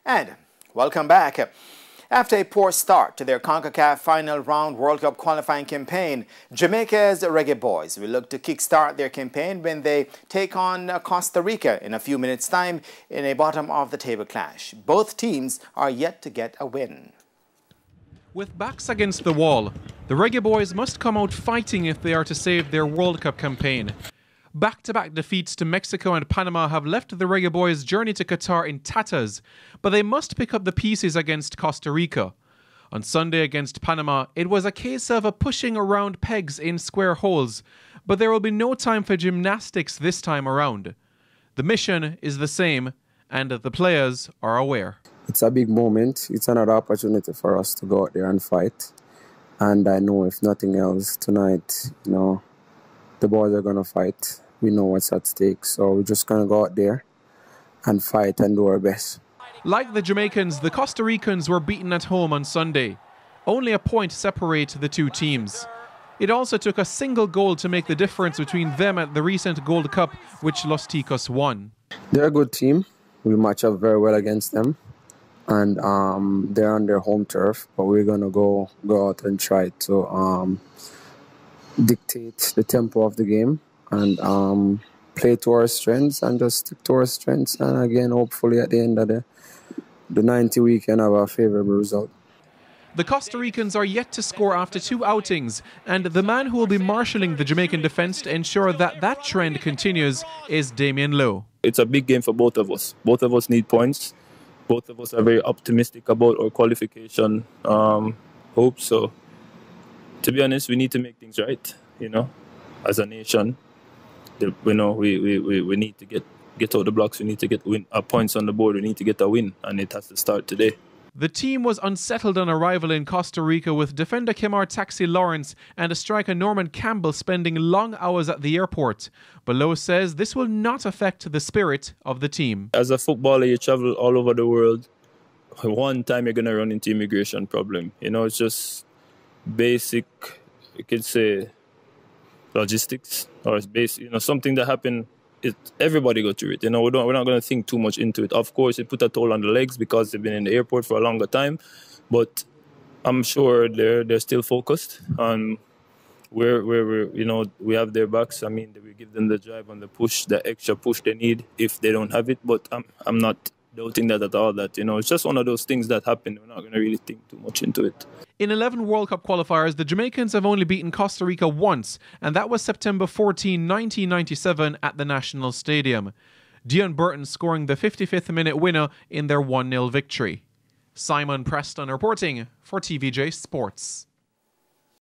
And welcome back. After a poor start to their CONCACAF Final Round World Cup qualifying campaign, Jamaica's Reggae Boyz will look to kickstart their campaign when they take on Costa Rica in a few minutes' time in a bottom-of-the-table clash. Both teams are yet to get a win. With backs against the wall, the Reggae Boyz must come out fighting if they are to save their World Cup campaign. Back-to-back defeats to Mexico and Panama have left the Reggae Boyz' journey to Qatar in tatters, but they must pick up the pieces against Costa Rica. On Sunday against Panama, it was a case of pushing around pegs in square holes, but there will be no time for gymnastics this time around. The mission is the same, and the players are aware. It's a big moment. It's another opportunity for us to go out there and fight. And I know if nothing else, tonight, the boys are going to fight. We know what's at stake, so we're just going to go out there and fight and do our best. Like the Jamaicans, the Costa Ricans were beaten at home on Sunday. Only a point separates the two teams. It also took a single goal to make the difference between them at the recent Gold Cup, which Los Ticos won. They're a good team. We match up very well against them. And they're on their home turf, but we're going to go out and try to dictate the tempo of the game and play to our strengths and just stick to our strengths. And again, hopefully at the end of the 90 weekend, have a favourable result. The Costa Ricans are yet to score after two outings, and the man who will be marshalling the Jamaican defence to ensure that trend continues is Damien Lowe. It's a big game for both of us. Both of us need points. Both of us are very optimistic about our qualification hopes. So, to be honest, we need to make things right, as a nation. We need to get out the blocks. We need to get points on the board. We need to get a win, and it has to start today. The team was unsettled on arrival in Costa Rica, with defender Kemar Taxi Lawrence and striker Norman Campbell spending long hours at the airport. But Lowe says this will not affect the spirit of the team. As a footballer, you travel all over the world. One time you're going to run into immigration problem. It's just basic, you could say, logistics, or it's basic, something that happened. Everybody go through it. We're not going to think too much into it. Of course, it put a toll on the legs because they've been in the airport for a longer time. But I'm sure they're still focused on where we have their backs. I mean, we give them the drive and the push, the extra push they need if they don't have it. But I'm not doubting that at all. It's just one of those things that happen. We're not going to really think too much into it. In 11 World Cup qualifiers, the Jamaicans have only beaten Costa Rica once, and that was September 14, 1997 at the National Stadium. Dion Burton scoring the 55th minute winner in their 1-0 victory. Simon Preston reporting for TVJ Sports.